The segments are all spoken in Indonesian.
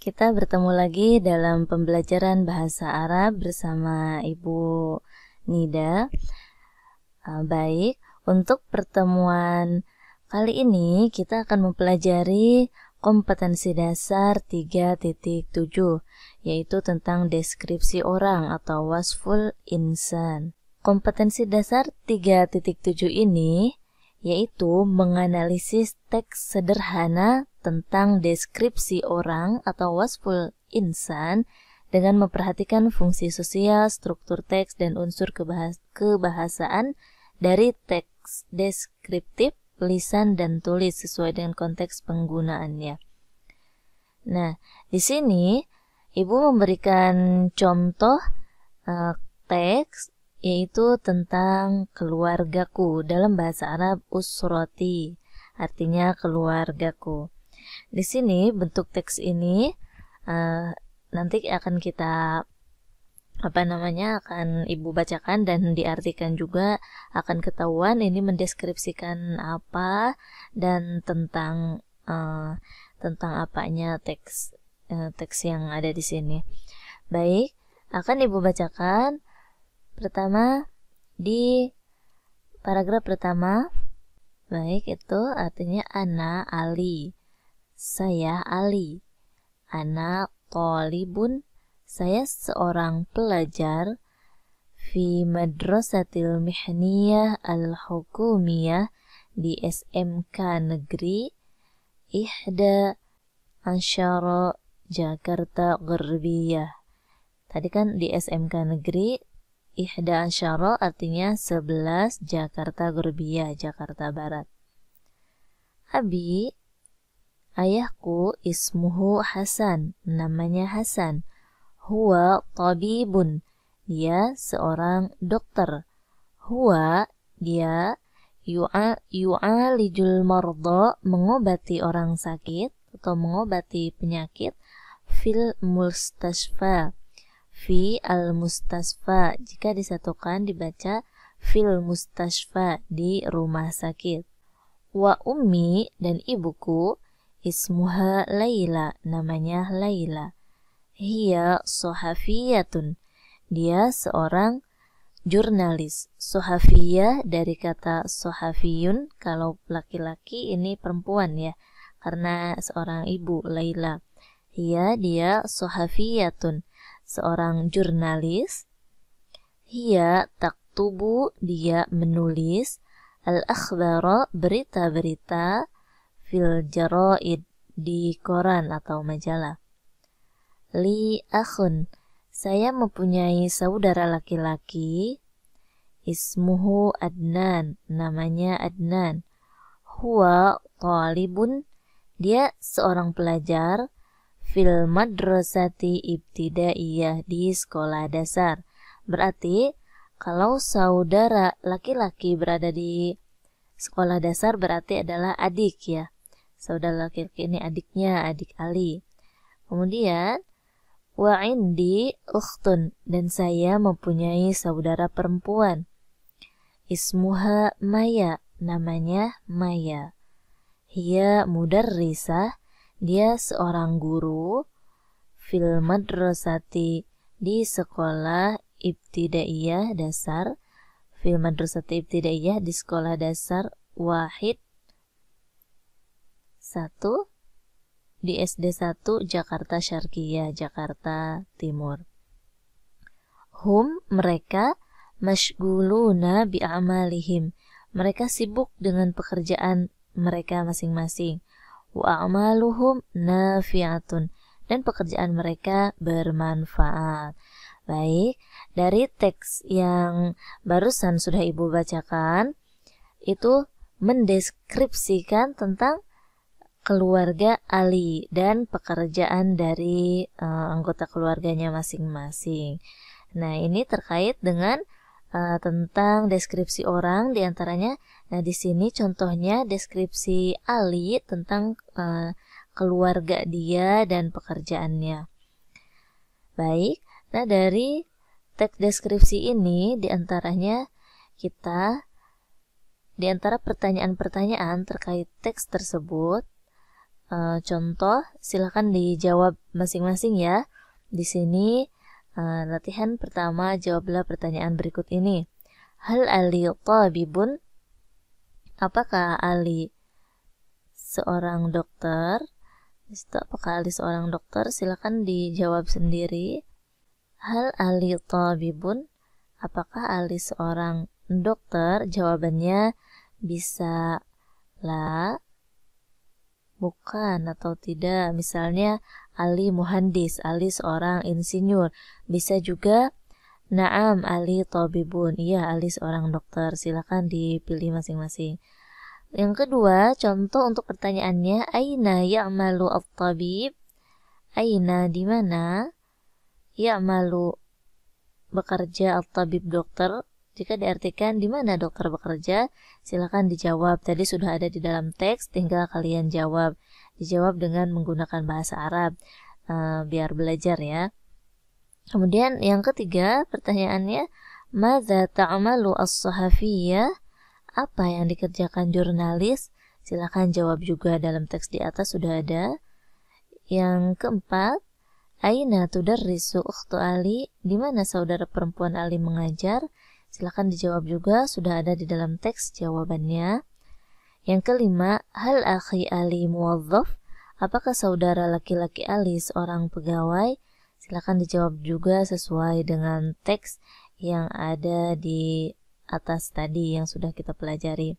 Kita bertemu lagi dalam pembelajaran bahasa Arab bersama Ibu Nida. Baik, untuk pertemuan kali ini kita akan mempelajari kompetensi dasar 3.7, yaitu tentang deskripsi orang atau wasful insan. Kompetensi dasar 3.7 ini yaitu menganalisis teks sederhana tentang deskripsi orang atau wasful insan dengan memperhatikan fungsi sosial, struktur teks, dan unsur kebahasaan dari teks deskriptif, lisan, dan tulis sesuai dengan konteks penggunaannya. Nah, di sini Ibu memberikan contoh teks yaitu tentang keluargaku. Dalam bahasa Arab usrati, artinya keluargaku. Di sini bentuk teks ini nanti akan kita akan Ibu bacakan dan diartikan juga, akan ketahuan ini mendeskripsikan apa dan tentang apanya teks yang ada di sini. Baik, akan Ibu bacakan. Pertama, di paragraf pertama, baik, itu artinya ana Ali, saya Ali. Ana thalibun, saya seorang pelajar. Fi madrasatil mihniyah al-hukumiyah, di SMK negeri Ihda Ansyara Jakarta Gharbiyah. Tadi kan di SMK negeri Ihda Ansyara artinya 11, Jakarta Gharbiyah, Jakarta Barat. Abi, ayahku, ismuhu Hasan, namanya Hasan. Huwa tabibun, dia seorang dokter. Huwa, dia yu'alijul marda, mengobati orang sakit atau mengobati penyakit. Fil mustasfa, fi al-mustasfa, jika disatukan dibaca fil mustasfa, di rumah sakit. Wa ummi, dan ibuku, ismuha Laila, namanya Laila. Hiya sohafiyatun, dia seorang jurnalis. Sohafiyah dari kata sohafiyun, kalau laki-laki ini perempuan ya, karena seorang ibu Laila. Hiya, dia sohafiyatun, seorang jurnalis. Hiya taktubu, dia menulis. Al-akhbara, berita-berita. Fil jaraid, di koran atau majalah. Li akhun, saya mempunyai saudara laki-laki. Ismuhu Adnan, namanya Adnan. Huwa talibun, dia seorang pelajar. Fil madrasati ibtidaiyah, di sekolah dasar. Berarti kalau saudara laki-laki berada di sekolah dasar berarti adalah adik ya. Saudara laki-laki ini adiknya, adik Ali. Kemudian wa indi ukhtun, dan saya mempunyai saudara perempuan. Ismuha Maya, namanya Maya. Hiya mudarrisah, dia seorang guru. Fil madrasati, di sekolah ibtidaiyah dasar. Fil madrasati ibtidaiyah, di sekolah dasar wahid 1, di SD 1 Jakarta Syarqiyah, Jakarta Timur. Hum, mereka, mashguluna bi'amalihim, mereka sibuk dengan pekerjaan mereka masing-masing. Wa a'maluhum nafi'atun, dan pekerjaan mereka bermanfaat. Baik, dari teks yang barusan sudah Ibu bacakan, itu mendeskripsikan tentang keluarga Ali dan pekerjaan dari anggota keluarganya masing-masing. Nah, ini terkait dengan tentang deskripsi orang diantaranya. Nah, di sini contohnya deskripsi Ali tentang keluarga dia dan pekerjaannya. Baik, nah dari teks deskripsi ini diantaranya di antara pertanyaan-pertanyaan terkait teks tersebut, contoh, silakan dijawab masing-masing ya. Di sini latihan pertama, jawablah pertanyaan berikut ini. Hal Ali tabibun? Apakah Ali seorang dokter? Apakah Ali seorang dokter? Silakan dijawab sendiri. Hal Ali tabibun? Apakah Ali seorang dokter? Jawabannya bisa la, bukan, atau tidak. Misalnya Ali muhandis, Ali seorang insinyur. Bisa juga na'am Ali tabibun. Iya, Ali seorang dokter. Silakan dipilih masing-masing. Yang kedua, contoh untuk pertanyaannya, aina ya'malu at-tabib? Aina, di mana? Ya'malu, bekerja, at-tabib, dokter. Jika diartikan di mana dokter bekerja, silakan dijawab. Tadi sudah ada di dalam teks, tinggal kalian jawab. Dijawab dengan menggunakan bahasa Arab, biar belajar ya. Kemudian yang ketiga, pertanyaannya, madza ta'malu as-sahafiyyah? Apa yang dikerjakan jurnalis? Silakan jawab juga, dalam teks di atas sudah ada. Yang keempat, aina tudarrisu ukhtu Ali? Di mana saudara perempuan Ali mengajar? Silakan dijawab juga, sudah ada di dalam teks jawabannya. Yang kelima, hal akhi Ali muwazzaf? Apakah saudara laki-laki Ali seorang pegawai? Silakan dijawab juga sesuai dengan teks yang ada di atas tadi yang sudah kita pelajari.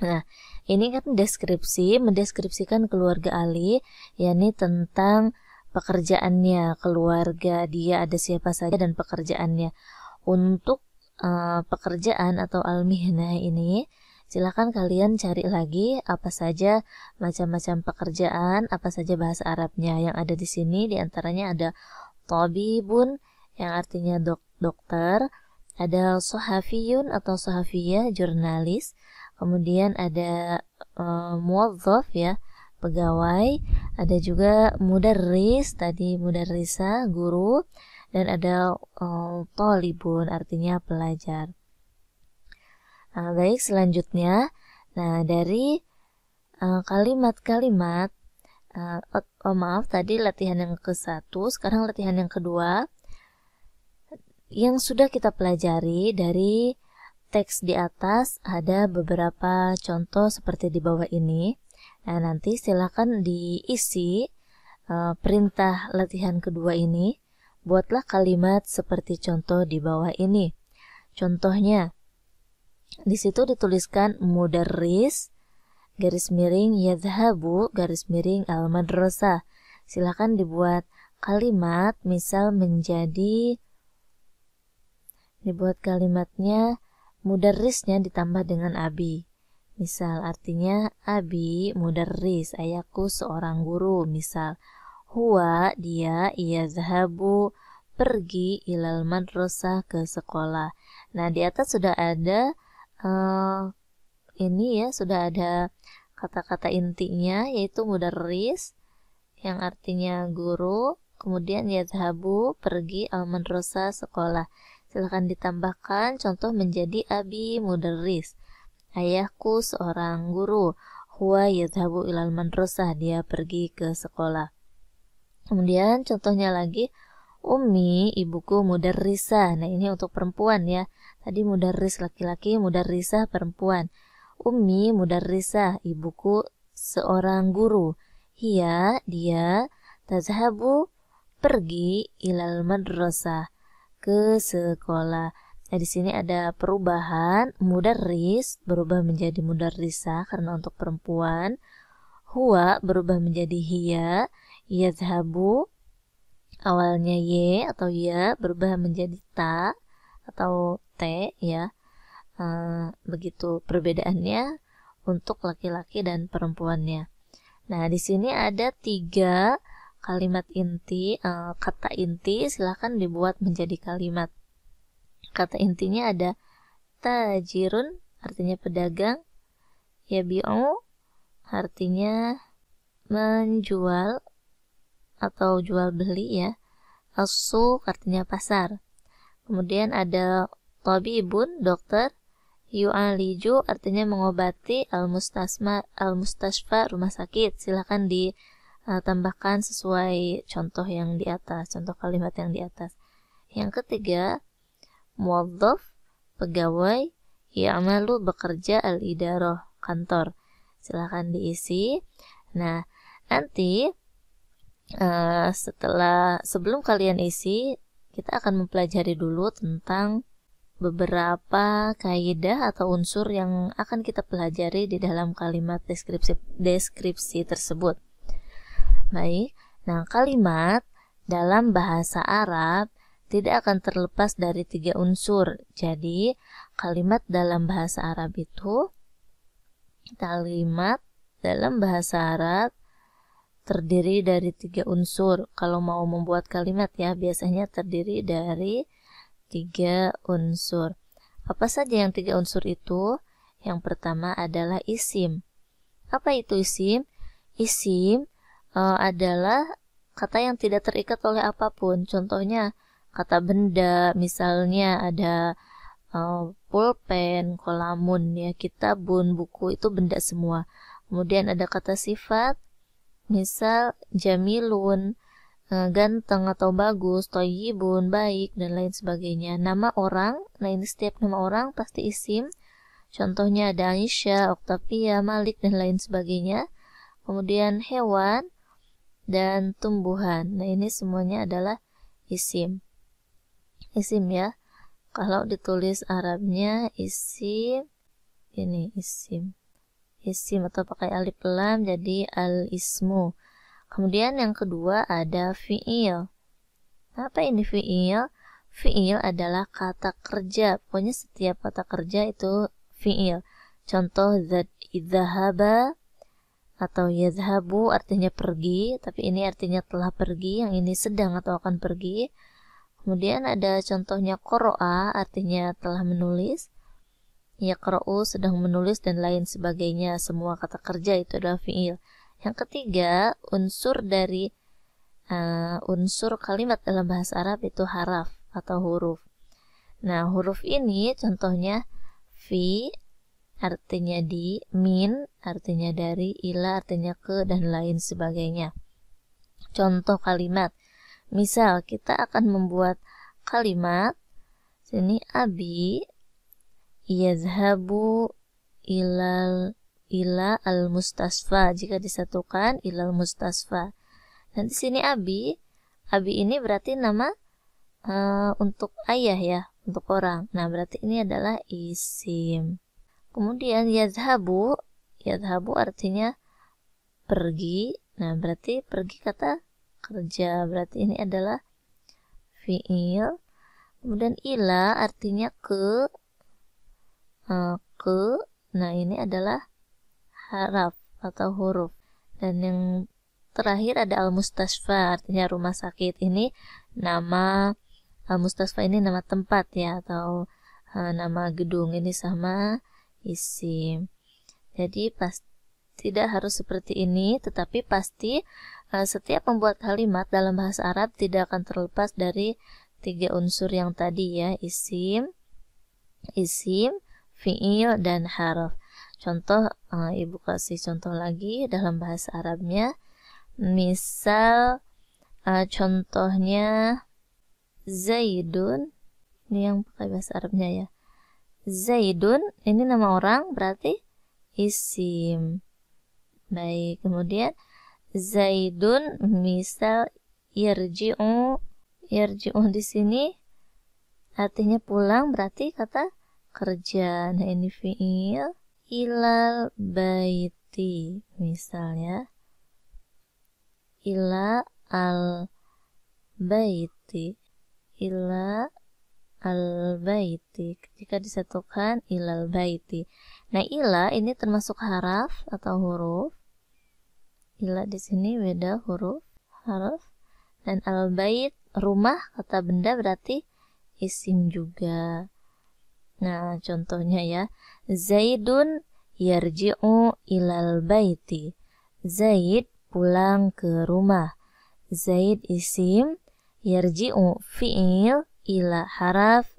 Nah, ini kan mendeskripsikan keluarga Ali, yakni tentang pekerjaannya, keluarga dia ada siapa saja dan pekerjaannya. Untuk pekerjaan atau al-mihnah ini, silakan kalian cari lagi apa saja macam-macam pekerjaan, apa saja bahasa Arabnya yang ada di sini. Di antaranya ada tabibun yang artinya dokter, ada sohafiyun atau sohafiyah, jurnalis, kemudian ada muwazzaf ya, pegawai, ada juga mudarris, tadi mudarrisa, guru, dan ada talibun, artinya pelajar. Baik, selanjutnya, nah dari kalimat-kalimat, maaf, tadi latihan yang ke-1, sekarang latihan yang kedua, yang sudah kita pelajari dari teks di atas, ada beberapa contoh seperti di bawah ini. Nah, nanti silakan diisi perintah latihan kedua ini. Buatlah kalimat seperti contoh di bawah ini. Contohnya, di situ dituliskan mudarris, garis miring yadhabu, garis miring al-madrasah. Silakan dibuat kalimat, misal dibuat kalimatnya mudarrisnya ditambah dengan abi. Misal artinya abi mudarris, ayahku seorang guru. Misal huwa, dia, yazhabu, pergi, ilal madrasah, ke sekolah. Nah, di atas sudah ada ini ya, sudah ada kata-kata intinya, yaitu mudarris yang artinya guru, kemudian yazhabu, pergi, al madrasah, sekolah. Silakan ditambahkan contoh menjadi abi mudarris, ayahku seorang guru, huwa yazhabu ilal madrasah, dia pergi ke sekolah. Kemudian contohnya lagi, ummi, ibuku mudarrisah. Nah, ini untuk perempuan ya. Tadi mudarris laki-laki, mudarrisah perempuan. Ummi mudarrisah, ibuku seorang guru. Hiya, dia, tazhabu, pergi, ilal madrasah, ke sekolah. Nah, di sini ada perubahan, mudarris berubah menjadi mudarrisah karena untuk perempuan. Huwa berubah menjadi hiya. Yazhabu awalnya y atau ya berubah menjadi ta atau t ya. Begitu perbedaannya untuk laki-laki dan perempuannya. Nah, di sini ada 3 kalimat inti, kata inti, silahkan dibuat menjadi kalimat. Kata intinya ada tajirun, artinya pedagang, yabi'u, artinya menjual atau jual beli ya, as-suq, artinya pasar. Kemudian ada tabibun, dokter, Yu'aliju artinya mengobati, al-mustashfa rumah sakit. Silakan ditambahkan sesuai contoh yang di atas, contoh kalimat yang di atas. Yang ketiga, muwaddaf pegawai, ya'malu bekerja, al-idarah kantor. Silakan diisi. Nah, nanti sebelum kalian isi, kita akan mempelajari dulu tentang beberapa kaidah atau unsur yang akan kita pelajari di dalam kalimat deskripsi tersebut. Baik, nah kalimat dalam bahasa Arab tidak akan terlepas dari 3 unsur. Jadi, kalimat dalam bahasa Arab itu, terdiri dari 3 unsur. Kalau mau membuat kalimat ya, biasanya terdiri dari 3 unsur. Apa saja yang 3 unsur itu? Yang pertama adalah isim. Apa itu isim? Isim adalah kata yang tidak terikat oleh apapun. Contohnya kata benda, misalnya ada pulpen, kolamun, ya, kitabun, buku, itu benda semua. Kemudian ada kata sifat, misal jamilun, ganteng atau bagus, thayyibun, baik, dan lain sebagainya. Nama orang, nah ini setiap nama orang pasti isim. Contohnya ada Aisyah, Oktavia, Malik, dan lain sebagainya. Kemudian hewan dan tumbuhan. Nah ini semuanya adalah isim. Isim ya. Kalau ditulis Arabnya isim, ini isim. Isim atau pakai alif lam jadi al-ismu. Kemudian yang kedua ada fi'il. Apa ini fi'il? Fi'il adalah kata kerja. Pokoknya setiap kata kerja itu fi'il. Contoh dzahaba atau yadhhabu artinya pergi, tapi ini artinya telah pergi, yang ini sedang atau akan pergi. Kemudian ada contohnya qara'a artinya telah menulis. Yaqra'u sedang menulis dan lain sebagainya. Semua kata kerja itu adalah fi'il. Yang ketiga, unsur dari unsur kalimat dalam bahasa Arab itu haraf atau huruf. Nah, huruf ini contohnya fi artinya di, min artinya dari, ila artinya ke, dan lain sebagainya. Contoh kalimat. Misal kita akan membuat kalimat sini abi yazhabu ila al-mustasfa, jika disatukan ilal mustasfa. Dan di sini abi ini berarti nama untuk ayah ya, untuk orang. Nah, berarti ini adalah isim. Kemudian yazhabu artinya pergi. Nah, berarti pergi kata kerja, berarti ini adalah fi'il. Kemudian ila artinya ke. Nah, ini adalah haraf atau huruf. Dan yang terakhir ada al-mustasfa artinya rumah sakit. Ini nama al-mustasfa, ini nama tempat ya, atau nama gedung. Ini sama isim. Jadi tidak harus seperti ini, tetapi pasti setiap membuat kalimat dalam bahasa Arab tidak akan terlepas dari 3 unsur yang tadi ya, isim, fi'il, dan haraf. Contoh, ibu kasih contoh lagi dalam bahasa Arabnya. Misal contohnya Zaidun, ini yang pakai bahasa Arabnya ya. Zaidun ini nama orang, berarti isim. Baik, kemudian Zaidun misal yarji'u di sini artinya pulang, berarti kata kerja. Nah, ini fi'il. Ilal baiti misalnya, ila al baiti, jika disatukan ilal baiti. Nah, ila ini termasuk haraf atau huruf. Ila di sini beda huruf, haraf. Dan al bait rumah, kata benda, berarti isim juga. Nah, contohnya ya, Zaidun yarji'u ilal baiti. Zaid pulang ke rumah. Zaid isim, yarji'u fi'il, ila haraf,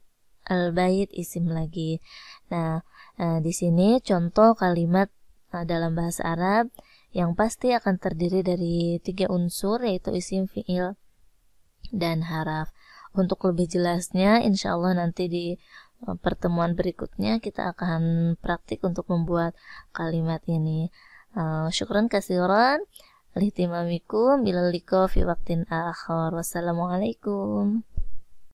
al bait isim lagi. Nah, Di sini contoh kalimat dalam bahasa Arab yang pasti akan terdiri dari 3 unsur, yaitu isim, fi'il, dan haraf. Untuk lebih jelasnya, insya Allah nanti di pertemuan berikutnya kita akan praktik untuk membuat kalimat ini. Syukran kasiran lihtimamikum, bilal liqa fi waqtin akhar. Wassalamualaikum.